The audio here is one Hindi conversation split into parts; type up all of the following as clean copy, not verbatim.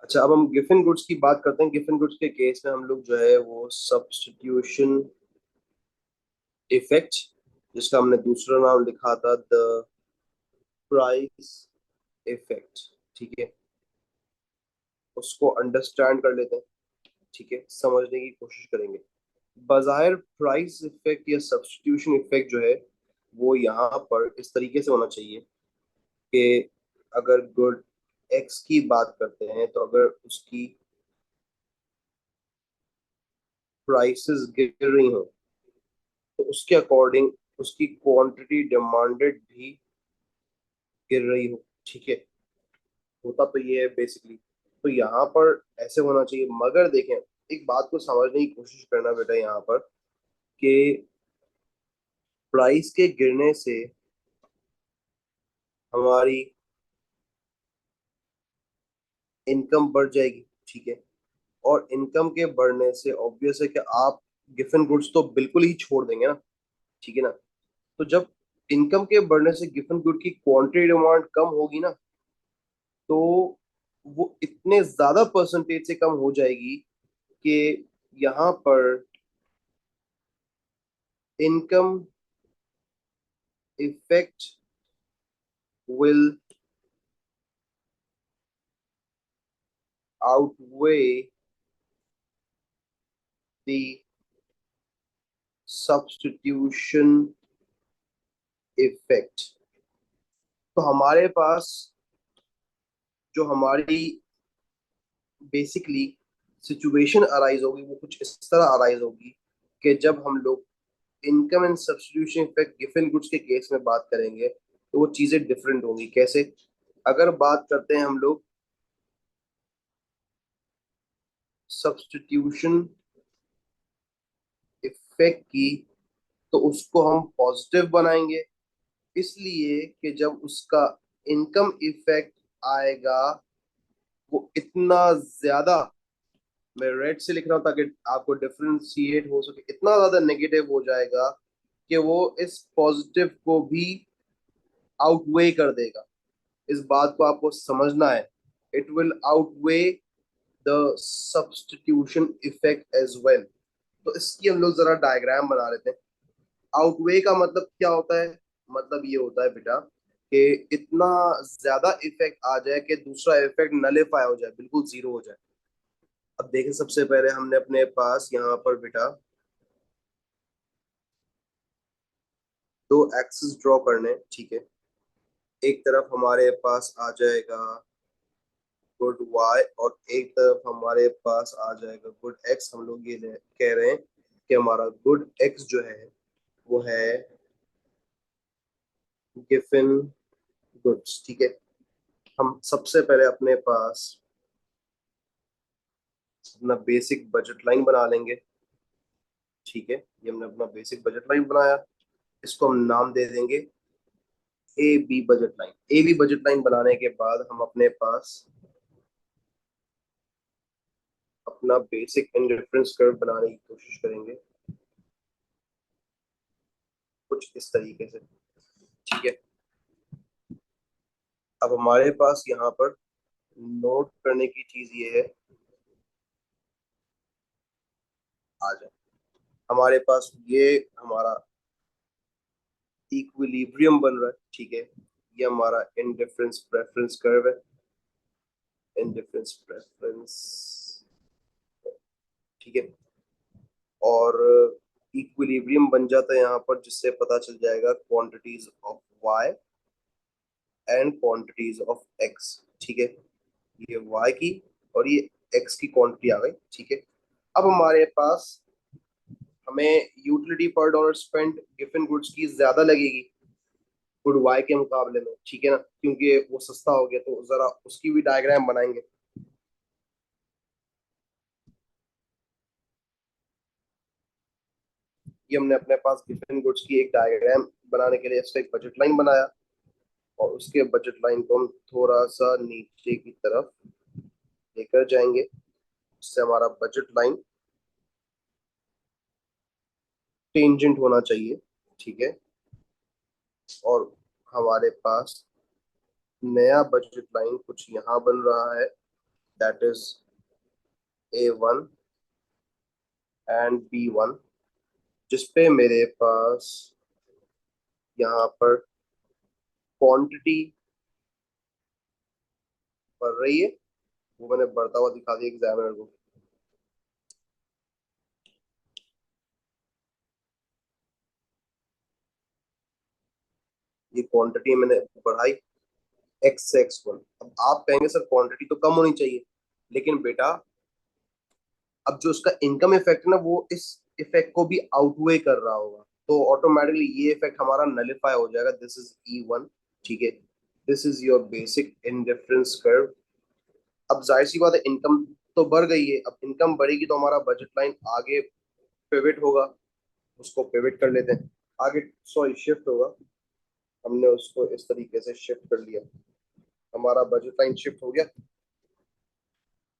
अच्छा, अब हम गिफन गुड्स की बात करते हैं। गिफन गुड्स के केस में हम लोग जो है वो सब्स्टिट्यूशन इफेक्ट, जिसका हमने दूसरा नाम लिखा था द प्राइस इफेक्ट, ठीक है, उसको अंडरस्टैंड कर लेते हैं। ठीक है, समझने की कोशिश करेंगे। बाज़ाहिर प्राइस इफेक्ट या सब्स्टिट्यूशन इफेक्ट जो है वो यहाँ पर इस तरीके से होना चाहिए कि अगर गुड एक्स की बात करते हैं तो अगर उसकी प्राइसेस गिर रही हो तो उसके अकॉर्डिंग उसकी क्वांटिटी डिमांडेड भी गिर रही हो। ठीक है, होता तो ये है बेसिकली। तो यहाँ पर ऐसे होना चाहिए, मगर देखें, एक बात को समझने की कोशिश करना बेटा यहाँ पर कि प्राइस के गिरने से हमारी इनकम बढ़ जाएगी। ठीक है, और इनकम के बढ़ने से ऑब्वियस है कि आप गिफन गुड्स तो बिल्कुल ही छोड़ देंगे ना। ठीक है ना। तो जब इनकम के बढ़ने से गिफन गुड की क्वांटिटी डिमांड कम होगी ना, तो वो इतने ज्यादा परसेंटेज से कम हो जाएगी कि यहाँ पर income effect will outweigh the substitution effect. तो हमारे पास जो हमारी बेसिकली सिचुएशन अराइज होगी वो कुछ इस तरह अराइज होगी कि जब हम लोग इनकम एंड सब्स्टिट्यूशन इफेक्ट गिवन गुड्स के केस में बात करेंगे तो वो चीजें डिफरेंट होंगी। कैसे? अगर बात करते हैं हम लोग सब्स्टिट्यूशन इफेक्ट की, तो उसको हम पॉजिटिव बनाएंगे, इसलिए कि जब उसका इनकम इफेक्ट आएगा वो इतना ज्यादा, मैं रेड से लिख रहा हूँ ताकि आपको डिफरेंशिएट हो सके, इतना ज्यादा नेगेटिव हो जाएगा कि वो इस पॉजिटिव को भी आउटवे कर देगा। इस बात को आपको समझना है। It will outweigh the substitution effect as well. तो इसकी हम लोग जरा डायग्राम बना लेते हैं। आउटवे का मतलब क्या होता है? मतलब ये होता है बेटा कि इतना ज्यादा इफेक्ट आ जाए कि दूसरा इफेक्ट नलिफाई हो जाए, बिल्कुल जीरो हो जाए। अब देखें, सबसे पहले हमने अपने पास यहाँ पर बेटा दो एक्सिस ड्रॉ करने। ठीक है, एक तरफ हमारे पास आ जाएगा गुड वाई और एक तरफ हमारे पास आ जाएगा गुड एक्स। हम लोग ये कह रहे हैं कि हमारा गुड एक्स जो है वो है गिवन गुड्स। ठीक है, हम सबसे पहले अपने पास अपना बेसिक बजट लाइन बना लेंगे। ठीक है, ये हमने अपना बेसिक बजट लाइन बनाया, इसको हम नाम दे देंगे A B budget line. A B budget line बनाने के बाद हम अपने पास अपना बेसिक इंडिफरेंस कर्व बनाने की कोशिश करेंगे कुछ इस तरीके से। ठीक है, अब हमारे पास यहाँ पर नोट करने की चीज ये है, आ जाए हमारे पास ये हमारा इक्विलिब्रियम बन रहा है। ठीक है, ये हमारा इंडिफरेंस प्रेफरेंस कर्व है, इंडिफरेंस प्रेफरेंस। ठीक है, और इक्विलिब्रियम बन जाता है यहाँ पर, जिससे पता चल जाएगा quantities of y and quantities of x. ठीक है, ये वाई की और ये एक्स की क्वांटिटी आ गई। ठीक है, अब हमारे पास हमें यूटिलिटी पर डॉलर स्पेंट गिवन गुड्स की ज्यादा लगेगी गुड वाई के मुकाबले में। ठीक है ना, क्योंकि वो सस्ता हो गया। तो जरा उसकी भी डायग्राम बनाएंगे। ये हमने अपने पास गिवन गुड्स की एक डायग्राम बनाने के लिए इसका एक बजट लाइन बनाया, और उसके बजट लाइन को हम थोड़ा सा नीचे की तरफ लेकर जाएंगे, इससे हमारा बजट लाइन टेंजेंट होना चाहिए। ठीक है, और हमारे पास नया बजट लाइन कुछ यहाँ बन रहा है, that is A1 and B1, जिसपे मेरे पास यहाँ पर क्वांटिटी बढ़ रही है। वो मैंने बढ़ता हुआ दिखा दिया एग्जामिनर को। ये क्वांटिटी मैंने बढ़ाई X1। अब आप कहेंगे सर क्वांटिटी तो कम होनी चाहिए, लेकिन बेटा अब जो उसका इनकम इफेक्ट है ना, वो इस इफेक्ट को भी आउटवे कर रहा होगा, तो ऑटोमेटिकली ये इफेक्ट हमारा नलिफाई हो जाएगा। This is E1। ठीक है, this is your basic indifference curve. अब जाहिर सी बात है, इनकम तो बढ़ गई है। अब इनकम बढ़ेगी तो हमारा बजट लाइन आगे पिवट होगा। उसको पिवट कर लेते हैं आगे, सॉरी शिफ्ट होगा। हमने उसको इस तरीके से शिफ्ट कर लिया, हमारा बजट लाइन शिफ्ट हो गया।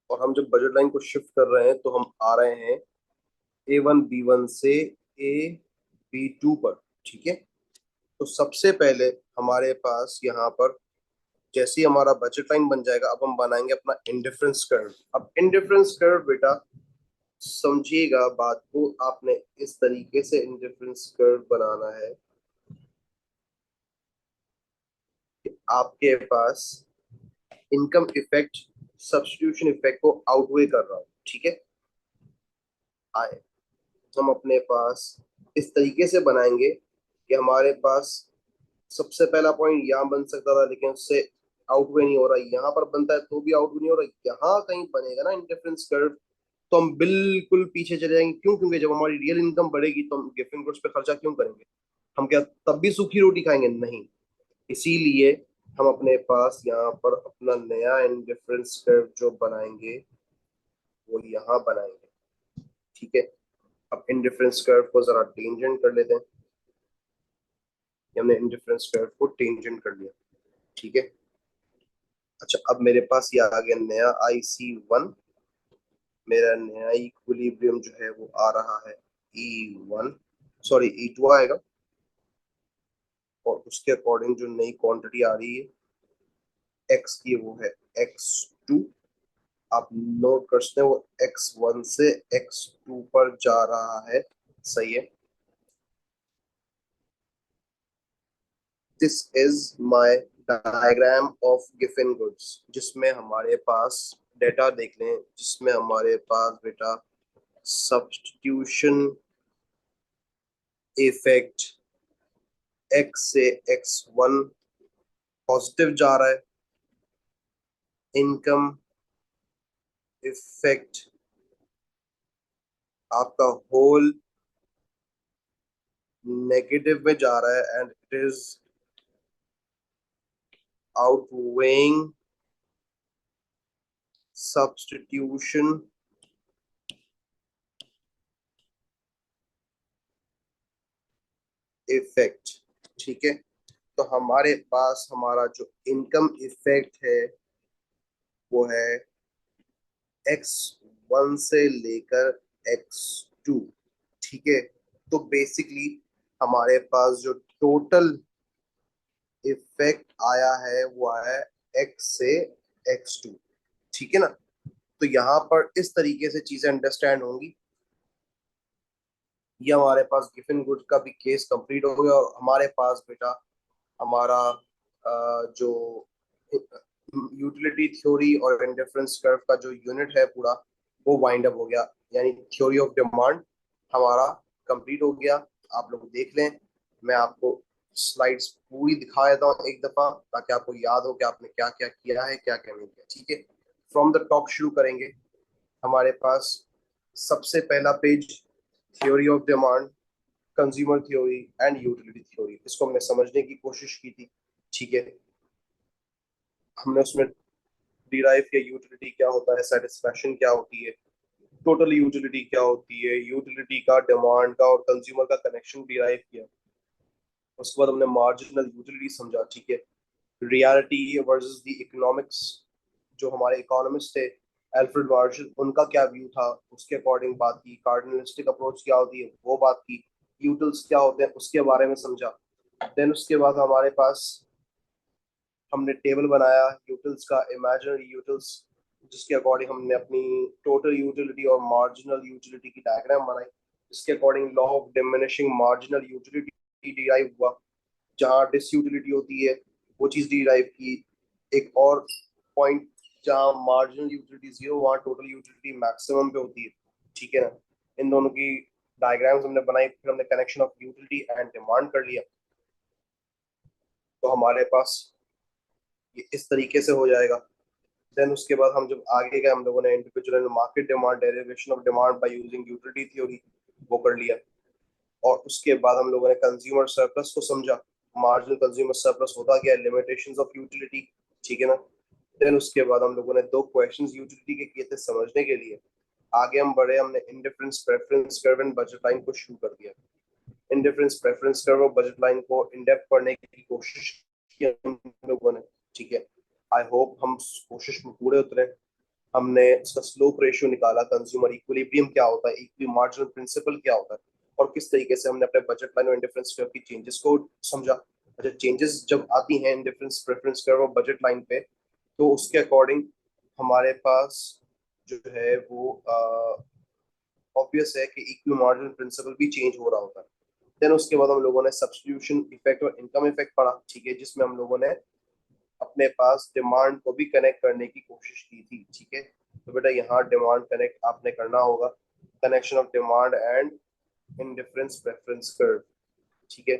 और हम जब बजट लाइन को शिफ्ट कर रहे हैं तो हम आ रहे हैं A1 B1 से A B2 पर। ठीक है, तो सबसे पहले हमारे पास यहाँ पर जैसे ही हमारा बजट लाइन बन जाएगा, अब हम बनाएंगे अपना इंडिफरेंस कर्व। अब इंडिफरेंस कर्व बेटा समझिएगा बात को, आपने इस तरीके से इंडिफरेंस कर्व बनाना है कि आपके पास इनकम इफेक्ट सब्स्टिट्यूशन इफेक्ट को आउटवे कर रहा हो। ठीक है, आए हम अपने पास इस तरीके से बनाएंगे कि हमारे पास सबसे पहला पॉइंट यहाँ बन सकता था, लेकिन उससे आउटवे नहीं हो रहा। यहाँ पर बनता है तो भी आउटवे नहीं हो रहा। यहाँ कहीं बनेगा ना इंडिफरेंस कर्व, तो हम बिल्कुल पीछे चले जाएंगे। क्यों? क्योंकि जब हमारी रियल इनकम बढ़ेगी तो हम गिफ्ट गुड्स पे खर्चा क्यों करेंगे? हम क्या तब भी सूखी रोटी खाएंगे? नहीं। इसीलिए हम अपने पास यहाँ पर अपना नया इंडिफरेंस कर्व जो बनाएंगे वो यहाँ बनाएंगे। ठीक है, अब इंडिफरेंस कर्व को जरा टेंजेंट कर लेते हैं। हमने इंडिफरेंस कर्व को टेंजेंट कर लिया। ठीक है, अच्छा अब मेरे पास ये आ गया नया IC1। मेरा नया इक्विलिब्रियम जो है वो आ रहा है E1, सॉरी E2 आएगा। और उसके अकॉर्डिंग जो नई क्वांटिटी आ रही है एक्स की, वो है X2। आप नोट कर सकते हैं वो X1 से X2 पर जा रहा है। सही है, this is my diagram of Giffen goods, जिसमें हमारे पास डेटा देख लें, जिसमें हमारे पास बेटा सब्स्टिट्यूशन इफेक्ट X से X1 पॉजिटिव जा रहा है, इनकम इफेक्ट आपका होल नेगेटिव में जा रहा है, and it is outweighing substitution effect. ठीक है, तो हमारे पास हमारा जो इनकम इफेक्ट है वो है X1 से लेकर X2। ठीक है, तो बेसिकली हमारे पास जो टोटल इफेक्ट आया है वो आया है X से X2। ठीक है ना, तो यहाँ पर इस तरीके से चीजें अंडरस्टैंड होंगी। ये हमारे पास गिफन गुड्स का भी केस कंप्लीट हो गया, और हमारे पास बेटा हमारा जो यूटिलिटी थ्योरी और इंडिफरेंस कर्व का जो यूनिट है पूरा, वो वाइंड अप हो गया। यानी थ्योरी ऑफ डिमांड हमारा कंप्लीट हो गया। आप लोग देख लें, मैं आपको स्लाइड्स पूरी दिखा देता हूँ एक दफा, ताकि आपको याद हो कि आपने क्या क्या किया है, क्या क्या नहीं किया। ठीक है, फ्रॉम द टॉप शुरू करेंगे। हमारे पास सबसे पहला page theory of demand, consumer theory and utility theory, इसको हमने समझने की कोशिश की थी। ठीक है, हमने उसमें डिराइव किया यूटिलिटी क्या होता है, सेटिस्फैक्शन क्या होती है, टोटल यूटिलिटी क्या होती है, यूटिलिटी का, डिमांड का और कंज्यूमर का कनेक्शन डिराइव किया। उसके बाद हमने मार्जिनल यूटिलिटी समझा। ठीक है, रियलिटी वर्सेस द इकोनॉमिक्स, जो हमारे इकोनॉमिस्ट थे एल्फ्रेड मार्शल, उनका क्या व्यू था, उसके अकॉर्डिंग बात की। कार्डिनलिस्टिक अप्रोच क्या होती है वो बात की। यूटिल्स क्या होते हैं उसके बारे में समझा। देन उसके बाद हमारे पास हमने टेबल बनाया यूटिल्स का, इमेजिनरी यूटिल्स, जिसके अकॉर्डिंग हमने अपनी टोटल यूटिलिटी और मार्जिनल यूटिलिटी की डायग्राम बनाई, जिसके according law of diminishing marginal utility derive हुआ। जहाँ डिसयूटिलिटी होती है वो चीज़ डिराइव की। एक और पॉइंट, जहाँ मार्जिनल यूटिलिटी जीरो वहाँ टोटल यूटिलिटी मैक्सिमम पे होती है, ठीक है ना। इन दोनों की डायग्राम्स हमने बनाई, फिर हमने connection of utility and demand कर लिया। तो हमारे पास ये इस तरीके से हो जाएगा। देन उसके बाद हम जब आगे गए, हम लोगों ने individual market demand, derivation of demand by using utility theory वो कर लिया। और उसके बाद हम लोगों ने कंज्यूमर सरप्लस को समझा। मार्जिनल कंज्यूमर सरप्लस होता क्या है, लिमिटेशंस ऑफ यूटिलिटी, ठीक है ना। देन उसके बाद हम लोगों ने दो क्वेश्चंस यूटिलिटी के किए थे समझने के लिए। आगे हम बढ़े, हमने indifference preference curve and budget line को शुरू कर दिया। इंडिफरेंस प्रेफरेंस कर्व और बजट लाइन को इन डेप्थ पढ़ने की कोशिश की हम लोगों ने, ठीक है। आई होप हम कोशिश में पूरे उतरे। हमने उसका स्लोप रेशियो निकाला, कंज्यूमर इक्विलिब्रियम क्या होता है, इक्विली मार्जिनल प्रिंसिपल क्या होता है, और किस तरीके से हमने अपने बजट लाइन और इंडिफरेंस कर्व की चेंजेस को समझा। अच्छा, चेंजेस जब आती हैं इंडिफरेंस प्रेफरेंस कर्व और बजट लाइन पे, तो उसके अकॉर्डिंग हमारे पास जो है वो ऑब्वियस है कि इक्विली मार्जिनल प्रिंसिपल भी चेंज हो रहा होता है। देन उसके बाद हम लोगों ने सब्स्टिट्यूशन इफेक्ट और इनकम इफेक्ट पढ़ा, ठीक है, जिसमें हम लोगों ने अपने पास डिमांड को भी कनेक्ट करने की कोशिश की थी, ठीक है। तो बेटा यहाँ डिमांड कनेक्ट आपने करना होगा, connection of demand and indifference preference curve, ठीक है।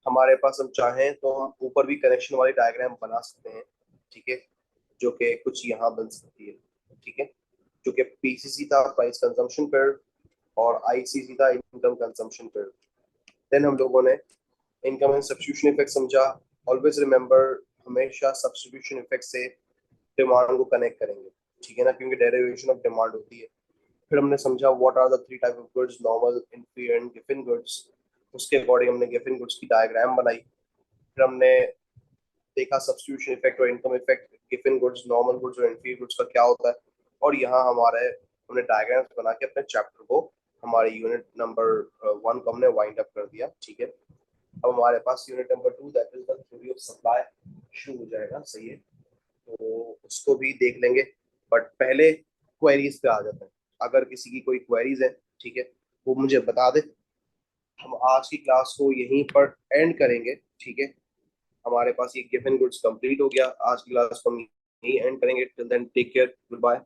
हमारे पास हम चाहें तो हम ऊपर भी कनेक्शन वाली डायग्राम बना सकते हैं, ठीक है, जो कि कुछ यहाँ बन सकती है, ठीक है, जो कि पीसीसी था, प्राइस कंजम्पशन कर्व, और आईसीसी था, इनकम कंजम्पशन कर्व। देन हम लोगों ने इनकम एंड सब्स्टिट्यूशन इफेक्ट समझा। ऑलवेज रिमेंबर, हमेशा सब्स्टिट्यूशन इफेक्ट से डिमांड को कनेक्ट करेंगे, ठीक है ना, क्योंकि डेरिवेशन ऑफ डिमांड होती है। फिर हमने समझा what are the three type of goods, normal, inferior and गिवन गुड्स। उसके अकॉर्डिंग हमने गिवन गुड्स की डायग्राम बनाई। फिर हमने देखा सब्स्टिट्यूशन इफेक्ट और इनकम इफेक्ट, गिवन गुड्स, नॉर्मल गुड्स और इन्फीरियर गुड्स का क्या होता है। और यहाँ हमारे हमने डायग्राम्स बना के अपने चैप्टर को, हमारे यूनिट नंबर 1 को हमने वाइंड अप कर दिया, ठीक है। अब हमारे पास unit number 2 that is the theory of supply शुरू हो जाएगा, सही है। तो उसको भी देख लेंगे, बट पहले क्वेरीज पे आ जाते हैं। अगर किसी की कोई क्वेरीज है, ठीक है, वो मुझे बता दे। हम आज की क्लास को यहीं पर एंड करेंगे, ठीक है। हमारे पास ये गिवन गुड्स कंप्लीट हो गया, आज की क्लास को हम यहीं एंड करेंगे। Till then take care, good bye.